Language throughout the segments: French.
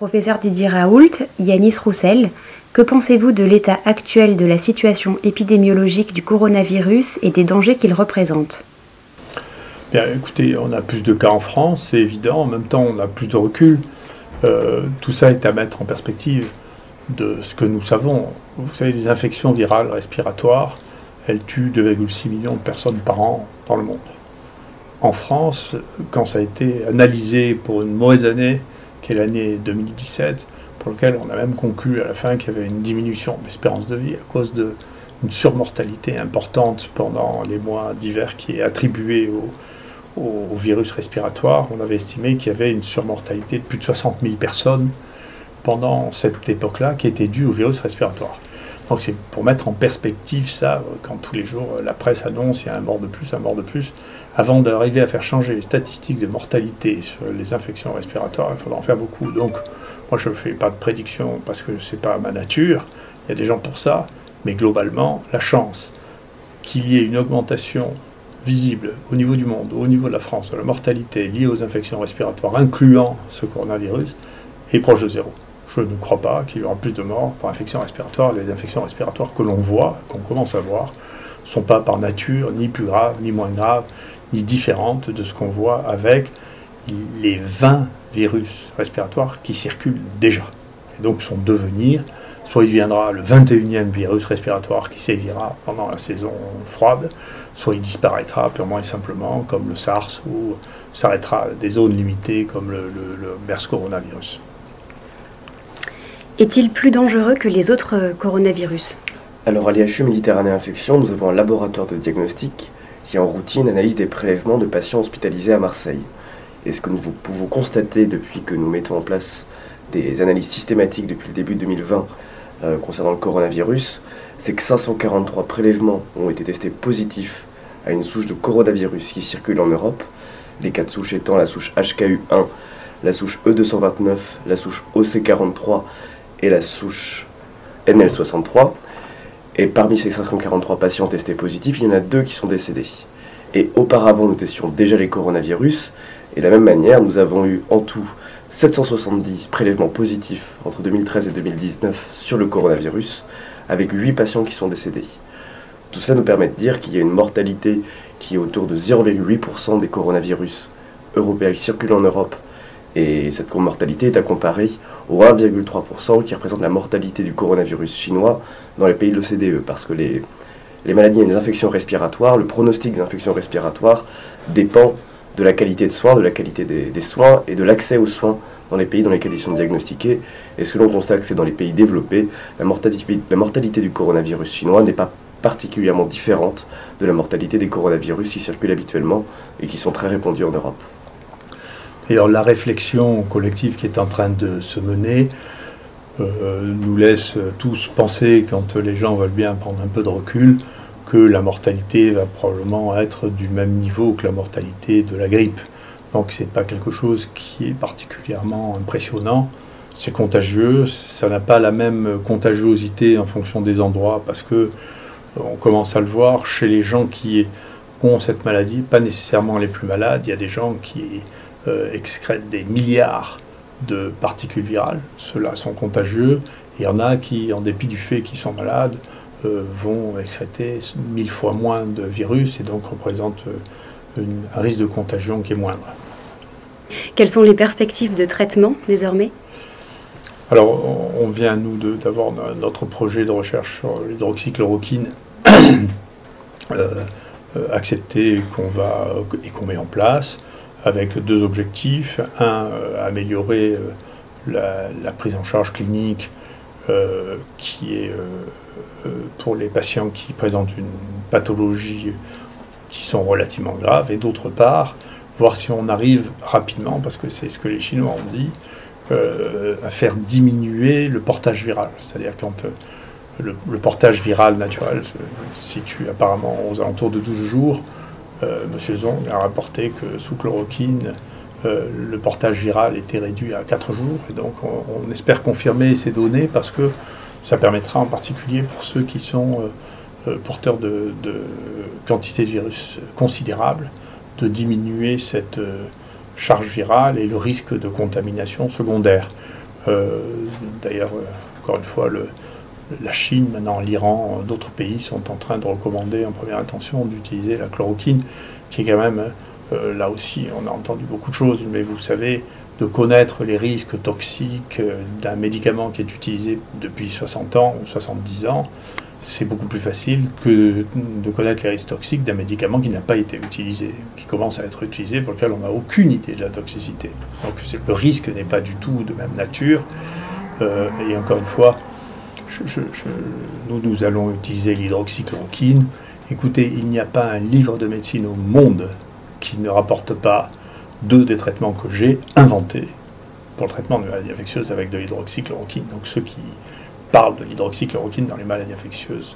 Professeur Didier Raoult, Yanis Roussel, que pensez-vous de l'état actuel de la situation épidémiologique du coronavirus et des dangers qu'il représente? Bien, écoutez, on a plus de cas en France, c'est évident. En même temps, on a plus de recul. Tout ça est à mettre en perspective de ce que nous savons. Vous savez, les infections virales respiratoires, elles tuent 2,6 millions de personnes par an dans le monde. En France, quand ça a été analysé pour une mauvaise année, qui est l'année 2017, pour laquelle on a même conclu à la fin qu'il y avait une diminution de l'espérance de vie à cause d'une surmortalité importante pendant les mois d'hiver qui est attribuée au virus respiratoire. On avait estimé qu'il y avait une surmortalité de plus de 60 000 personnes pendant cette époque-là qui était due au virus respiratoire. Donc c'est pour mettre en perspective ça, quand tous les jours la presse annonce il y a un mort de plus, un mort de plus, avant d'arriver à faire changer les statistiques de mortalité sur les infections respiratoires, il faudra en faire beaucoup. Donc moi je ne fais pas de prédiction parce que ce n'est pas ma nature, il y a des gens pour ça, mais globalement la chance qu'il y ait une augmentation visible au niveau du monde, au niveau de la France, de la mortalité liée aux infections respiratoires, incluant ce coronavirus, est proche de zéro. Je ne crois pas qu'il y aura plus de morts par infection respiratoire. Les infections respiratoires que l'on voit, qu'on commence à voir, ne sont pas par nature ni plus graves, ni moins graves, ni différentes de ce qu'on voit avec les 20 virus respiratoires qui circulent déjà. Et donc son devenir, soit il deviendra le 21e virus respiratoire qui sévira pendant la saison froide, soit il disparaîtra purement et simplement comme le SARS ou s'arrêtera à des zones limitées comme le MERS coronavirus. Est-il plus dangereux que les autres coronavirus? Alors à l'IHU Méditerranée Infection, nous avons un laboratoire de diagnostic qui en routine analyse des prélèvements de patients hospitalisés à Marseille. Et ce que nous pouvons constater depuis que nous mettons en place des analyses systématiques depuis le début de 2020 concernant le coronavirus, c'est que 543 prélèvements ont été testés positifs à une souche de coronavirus qui circule en Europe, les cas de souches étant la souche HKU1, la souche E229, la souche OC43 et la souche NL63. Et parmi ces 543 patients testés positifs, il y en a 2 qui sont décédés. Et auparavant, nous testions déjà les coronavirus. Et de la même manière, nous avons eu en tout 770 prélèvements positifs entre 2013 et 2019 sur le coronavirus, avec 8 patients qui sont décédés. Tout ça nous permet de dire qu'il y a une mortalité qui est autour de 0,8% des coronavirus européens qui circulent en Europe. Et cette mortalité est à comparer au 1,3% qui représente la mortalité du coronavirus chinois dans les pays de l'OCDE. Parce que les maladies et les infections respiratoires, le pronostic des infections respiratoires dépend de la qualité de soins, de la qualité des soins et de l'accès aux soins dans les pays dans lesquels ils sont diagnostiqués. Et ce que l'on constate, c'est que dans les pays développés, la mortalité du coronavirus chinois n'est pas particulièrement différente de la mortalité des coronavirus qui circulent habituellement et qui sont très répandus en Europe. D'ailleurs, la réflexion collective qui est en train de se mener nous laisse tous penser, quand les gens veulent bien prendre un peu de recul, que la mortalité va probablement être du même niveau que la mortalité de la grippe. Donc ce n'est pas quelque chose qui est particulièrement impressionnant. C'est contagieux, ça n'a pas la même contagiosité en fonction des endroits, parce que on commence à le voir chez les gens qui ont cette maladie, pas nécessairement les plus malades. Il y a des gens qui excrètent des milliards de particules virales. Ceux-là sont contagieux. Il y en a qui, en dépit du fait qu'ils sont malades, vont excréter 1000 fois moins de virus et donc représentent un risque de contagion qui est moindre. Quelles sont les perspectives de traitement désormais? Alors, on vient, nous, d'avoir notre projet de recherche sur l'hydroxychloroquine accepté et qu'on met en place, avec 2 objectifs. Un, améliorer la prise en charge clinique qui est pour les patients qui présentent une pathologie qui sont relativement graves, et d'autre part, voir si on arrive rapidement, parce que c'est ce que les Chinois ont dit, à faire diminuer le portage viral. C'est-à-dire quand le portage viral naturel se situe apparemment aux alentours de 12 jours, M. Zong a rapporté que sous chloroquine, le portage viral était réduit à 4 jours. Et donc on espère confirmer ces données parce que ça permettra en particulier pour ceux qui sont porteurs de quantité de virus considérables de diminuer cette charge virale et le risque de contamination secondaire. D'ailleurs, encore une fois, la Chine, maintenant l'Iran, d'autres pays sont en train de recommander en première intention d'utiliser la chloroquine, qui est quand même, là aussi, on a entendu beaucoup de choses, mais vous savez, de connaître les risques toxiques d'un médicament qui est utilisé depuis 60 ans ou 70 ans, c'est beaucoup plus facile que de connaître les risques toxiques d'un médicament qui n'a pas été utilisé, qui commence à être utilisé, pour lequel on n'a aucune idée de la toxicité. Donc le risque n'est pas du tout de même nature. Et encore une fois, nous allons utiliser l'hydroxychloroquine. Écoutez, il n'y a pas un livre de médecine au monde qui ne rapporte pas 2 des traitements que j'ai inventés pour le traitement de maladies infectieuses avec de l'hydroxychloroquine. Donc ceux qui parlent de l'hydroxychloroquine dans les maladies infectieuses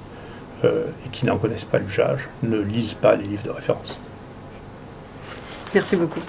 et qui n'en connaissent pas l'usage ne lisent pas les livres de référence. Merci beaucoup.